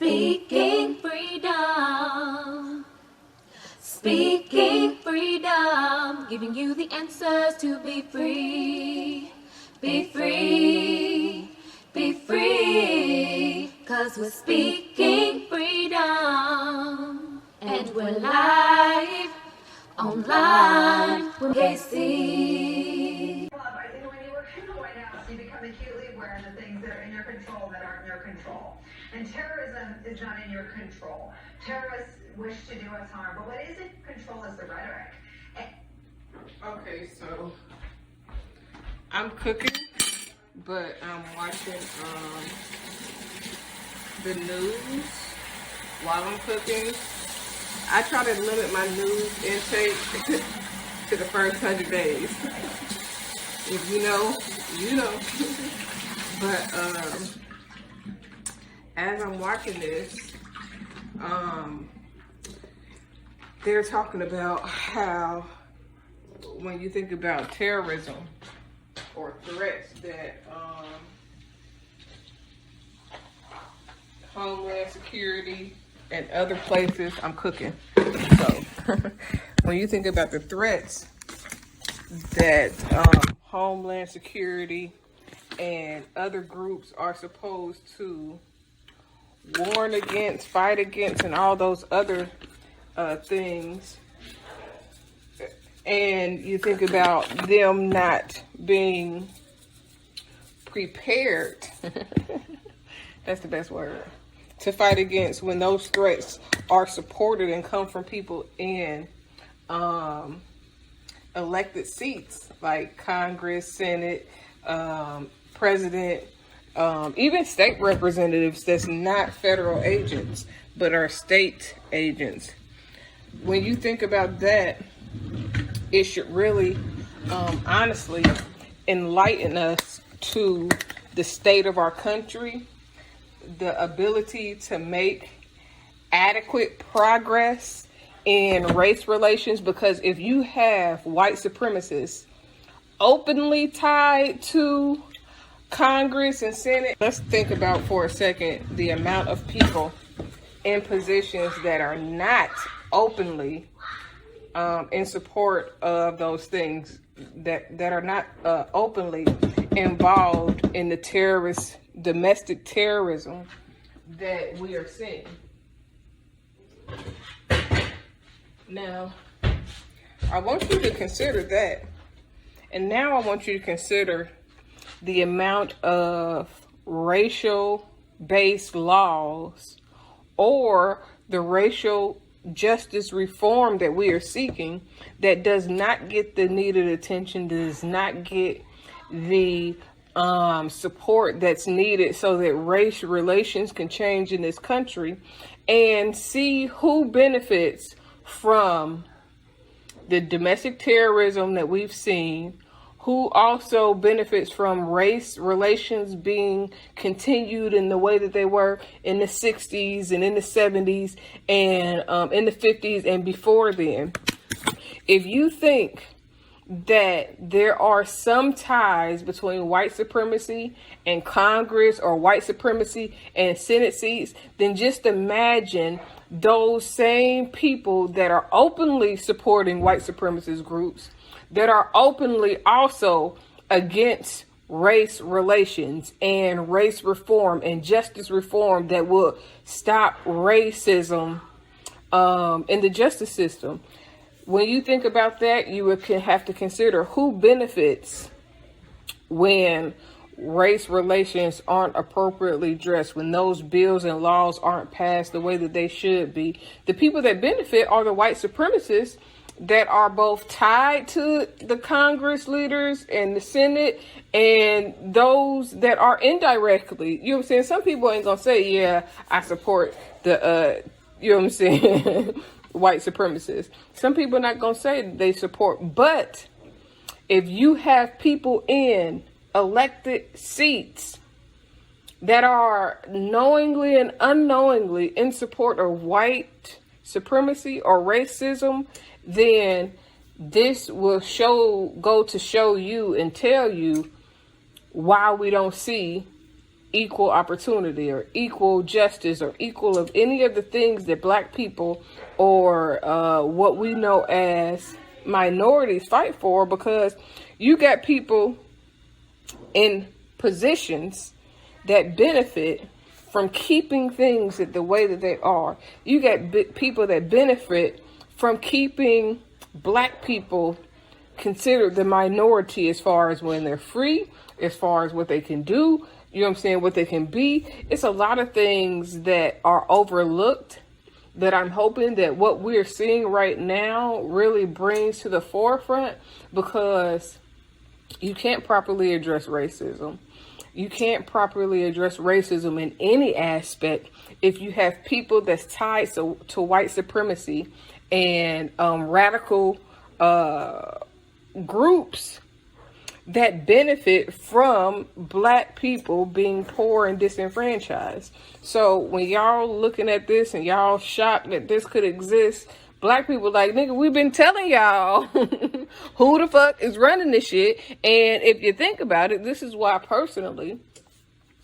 Speaking freedom. Speaking freedom. Giving you the answers to be free. Be free. Be free. 'Cause we're speaking freedom. And we're live online with Kaci. I think when you work in the White House, you become acutely aware of the things that are in your control that aren't in your control. And terrorism is not in your control. Terrorists wish to do us harm, but what is in control is the rhetoric. Okay, so I'm cooking, but I'm watching the news while I'm cooking. I try to limit my news intake to the first 100 days. If you know, you know. But as I'm watching this, they're talking about how when you think about terrorism or threats that Homeland Security and other places, I'm cooking. So when you think about the threats that Homeland Security and other groups are supposed to warn against, fight against, and all those other things, and you think about them not being prepared, that's the best word, to fight against when those threats are supported and come from people in elected seats like Congress, Senate, President, even state representatives that's not federal agents but are state agents. When you think about that, it should really honestly enlighten us to the state of our country, the ability to make adequate progress in race relations. Because if you have white supremacists openly tied to Congress and Senate, let's think about for a second the amount of people in positions that are not openly in support of those things, that are not openly involved in the domestic terrorism that we are seeing. Now, I want you to consider that. And now I want you to consider the amount of racial-based laws or the racial justice reform that we are seeking that does not get the needed attention, does not get the support that's needed so that race relations can change in this country, and see who benefits from the domestic terrorism that we've seen, who also benefits from race relations being continued in the way that they were in the 60s and in the 70s and in the 50s and before then. If you think that there are some ties between white supremacy and Congress or white supremacy and Senate seats, then just imagine those same people that are openly supporting white supremacist groups, that are openly also against race relations and race reform and justice reform that will stop racism in the justice system. When you think about that, you would have to consider who benefits when race relations aren't appropriately addressed, when those bills and laws aren't passed the way that they should be. The people that benefit are the white supremacists that are both tied to the Congress leaders and the Senate, and those that are indirectly, you know what I'm saying? Some people ain't gonna say, yeah, I support the, you know what I'm saying, white supremacists. Some people are not gonna say they support, but if you have people in elected seats that are knowingly and unknowingly in support of white supremacy or racism, then this will go to show you and tell you why we don't see equal opportunity or equal justice or equal of any of the things that Black people or what we know as minorities fight for, because you got people in positions that benefit from keeping things the way that they are. You got people that benefit from keeping Black people considered the minority as far as when they're free, as far as what they can do, you know what I'm saying, what they can be. It's a lot of things that are overlooked that I'm hoping that what we're seeing right now really brings to the forefront, because you can't properly address racism. You can't properly address racism in any aspect if you have people that's tied to white supremacy and radical groups that benefit from Black people being poor and disenfranchised. So when y'all looking at this and y'all shocked that this could exist, Black people like, nigga, we've been telling y'all who the fuck is running this shit. And if you think about it, this is why personally,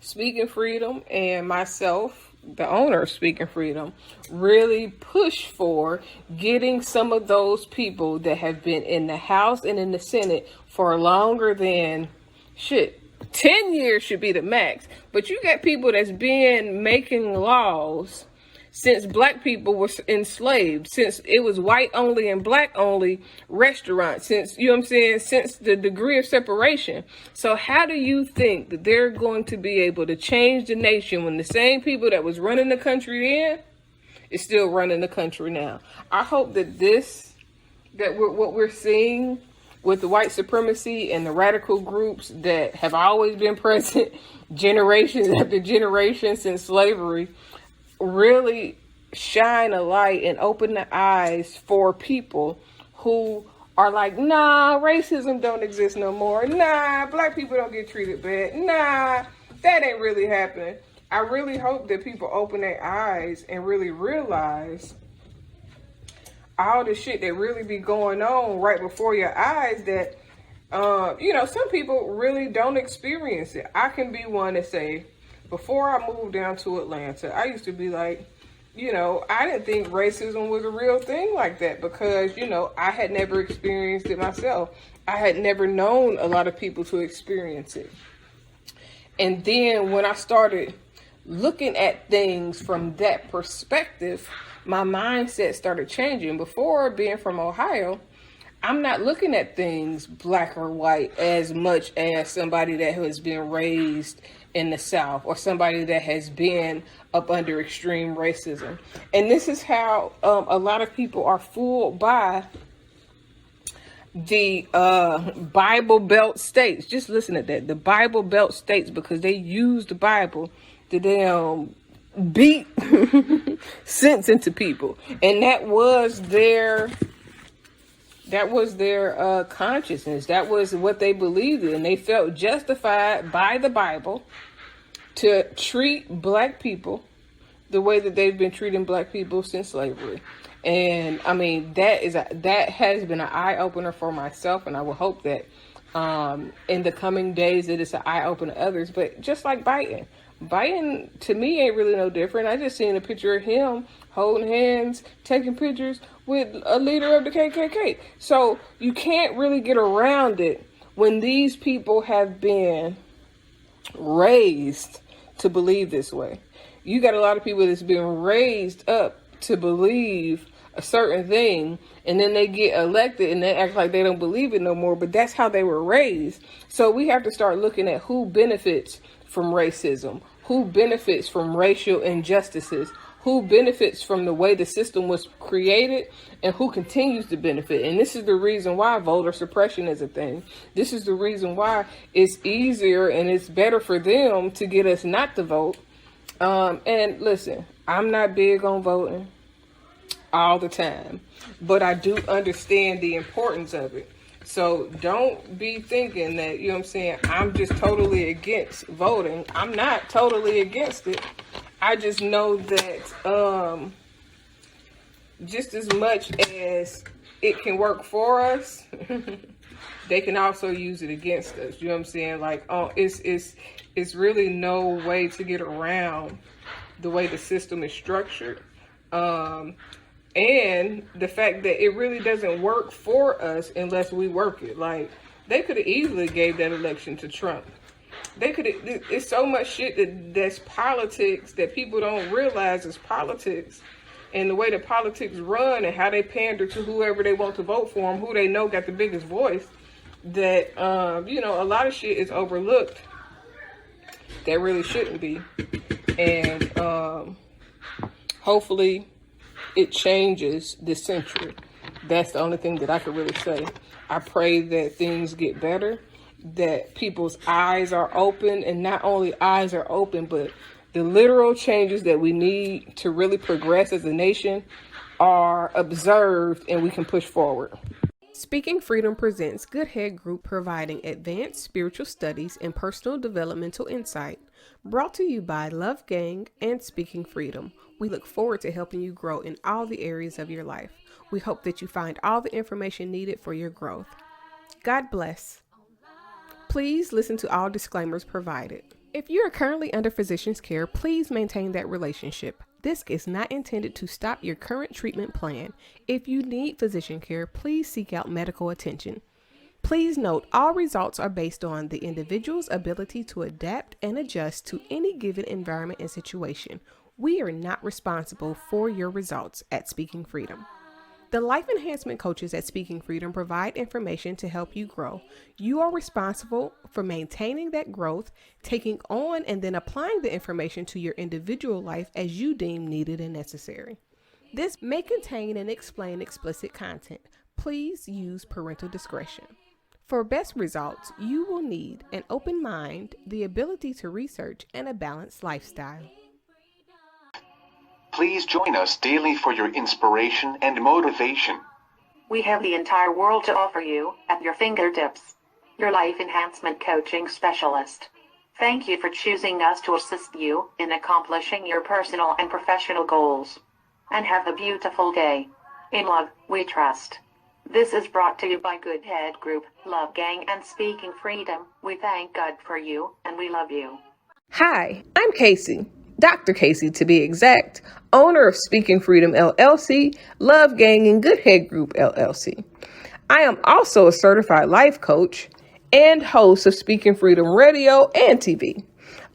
Speaking Freedom and myself, the owner of Speaking Freedom, really push for getting some of those people that have been in the House and in the Senate for longer than 10 years should be the max. But you got people that's been making laws since Black people were enslaved, since it was white only and Black only restaurants, since, you know what I'm saying, since the degree of separation. So how do you think that they're going to be able to change the nation when the same people that was running the country then is still running the country now? I hope that what we're seeing with the white supremacy and the radical groups that have always been present generations after generations since slavery really shine a light and open the eyes for people who are like, nah, racism don't exist no more. Nah, Black people don't get treated bad. Nah, that ain't really happening. I really hope that people open their eyes and really realize all the shit that really be going on right before your eyes that, some people really don't experience it. I can be one to say, before I moved down to Atlanta, I used to be like, I didn't think racism was a real thing like that because, I had never experienced it myself. I had never known a lot of people to experience it. And then when I started looking at things from that perspective, my mindset started changing. Before, being from Ohio, I'm not looking at things Black or white as much as somebody that has been raised in the South or somebody that has been up under extreme racism. And this is how a lot of people are fooled by the Bible Belt states. Just listen to that. The Bible Belt states, because they use the Bible to beat sense into people. And that was their consciousness. That was what they believed in. They felt justified by the Bible to treat Black people the way that they've been treating Black people since slavery. And I mean, that has been an eye-opener for myself, and I will hope that in the coming days that it's an eye-opener to others. But just like Biden to me ain't really no different. I just seen a picture of him holding hands, taking pictures with a leader of the KKK. So you can't really get around it when these people have been raised to believe this way. You got a lot of people that's been raised up to believe a certain thing, and then they get elected and they act like they don't believe it no more, but that's how they were raised. So we have to start looking at who benefits from racism, who benefits from racial injustices, who benefits from the way the system was created, and who continues to benefit. And this is the reason why voter suppression is a thing. This is the reason why it's easier and it's better for them to get us not to vote. And listen, I'm not big on voting all the time, but I do understand the importance of it. So don't be thinking that, you know what I'm saying, I'm just totally against voting. I'm not totally against it. I just know that just as much as it can work for us, they can also use it against us. You know what I'm saying? Like, oh, it's really no way to get around the way the system is structured. And the fact that it really doesn't work for us unless we work it. Like, they could have easily gave that election to Trump. They could. It's so much shit that's politics that people don't realize is politics, and the way that politics run and how they pander to whoever they want to vote for them, who they know got the biggest voice. That a lot of shit is overlooked that really shouldn't be, and hopefully it changes this century. That's the only thing that I could really say. I pray that things get better, that people's eyes are open, and not only eyes are open, but the literal changes that we need to really progress as a nation are observed and we can push forward. Speaking Freedom presents Good Head Group, providing advanced spiritual studies and personal developmental insight. Brought to you by Love Gang and Speaking Freedom. We look forward to helping you grow in all the areas of your life. We hope that you find all the information needed for your growth. God bless. Please listen to all disclaimers provided. If you are currently under physician's care, please maintain that relationship. This is not intended to stop your current treatment plan. If you need physician care, please seek out medical attention. Please note, all results are based on the individual's ability to adapt and adjust to any given environment and situation. We are not responsible for your results at Speaking Freedom. The life enhancement coaches at Speaking Freedom provide information to help you grow. You are responsible for maintaining that growth, taking on and then applying the information to your individual life as you deem needed and necessary. This may contain and explain explicit content. Please use parental discretion. For best results, you will need an open mind, the ability to research, and a balanced lifestyle. Please join us daily for your inspiration and motivation. We have the entire world to offer you at your fingertips. Your life enhancement coaching specialist. Thank you for choosing us to assist you in accomplishing your personal and professional goals. And have a beautiful day. In love, we trust. This is brought to you by Good Head Group, Love Gang, and Speaking Freedom. We thank God for you, and we love you. Hi, I'm Kaci. Dr. Kaci to be exact, owner of Speaking Freedom LLC, Love Gang, and Good Head Group LLC. I am also a certified life coach and host of Speaking Freedom Radio and TV.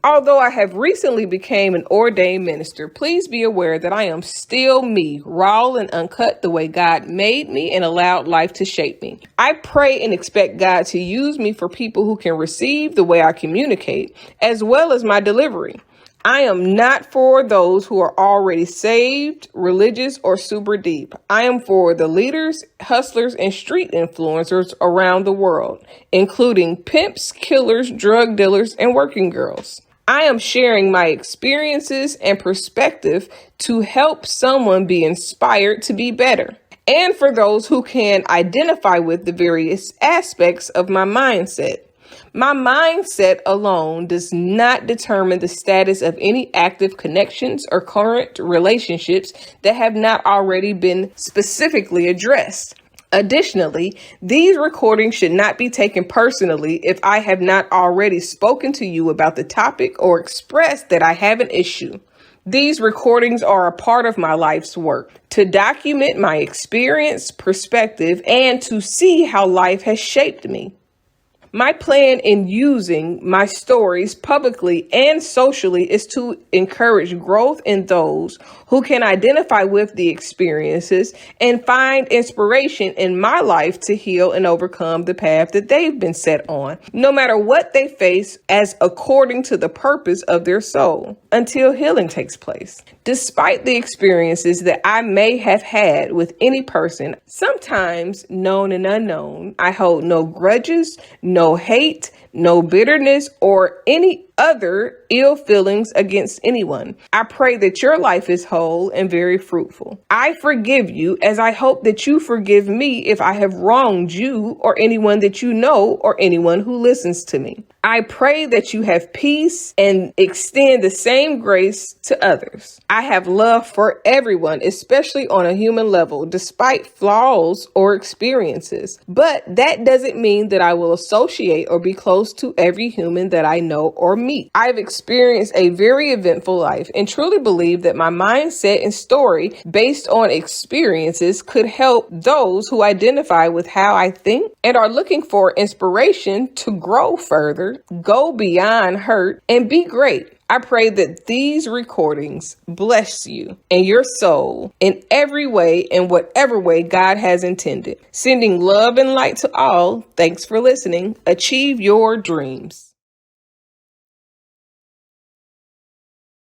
Although I have recently became an ordained minister, please be aware that I am still me, raw and uncut the way God made me and allowed life to shape me. I pray and expect God to use me for people who can receive the way I communicate, as well as my delivery. I am not for those who are already saved, religious, or super deep. I am for the leaders, hustlers, and street influencers around the world, including pimps, killers, drug dealers, and working girls. I am sharing my experiences and perspective to help someone be inspired to be better, and for those who can identify with the various aspects of my mindset. My mindset alone does not determine the status of any active connections or current relationships that have not already been specifically addressed. Additionally, these recordings should not be taken personally if I have not already spoken to you about the topic or expressed that I have an issue. These recordings are a part of my life's work to document my experience, perspective, and to see how life has shaped me. My plan in using my stories publicly and socially is to encourage growth in those who can identify with the experiences and find inspiration in my life to heal and overcome the path that they've been set on, no matter what they face, as according to the purpose of their soul, until healing takes place. Despite the experiences that I may have had with any person, sometimes known and unknown, I hold no grudges, no hate, no bitterness, or any other ill feelings against anyone. I pray that your life is whole and very fruitful. I forgive you as I hope that you forgive me if I have wronged you or anyone that you know or anyone who listens to me. I pray that you have peace and extend the same grace to others. I have love for everyone, especially on a human level, despite flaws or experiences. But that doesn't mean that I will associate or be close to every human that I know or meet. I've experienced a very eventful life and truly believe that my mindset and story based on experiences could help those who identify with how I think and are looking for inspiration to grow further, go beyond hurt, and be great. I pray that these recordings bless you and your soul in every way, in whatever way God has intended. Sending love and light to all. Thanks for listening. Achieve your dreams.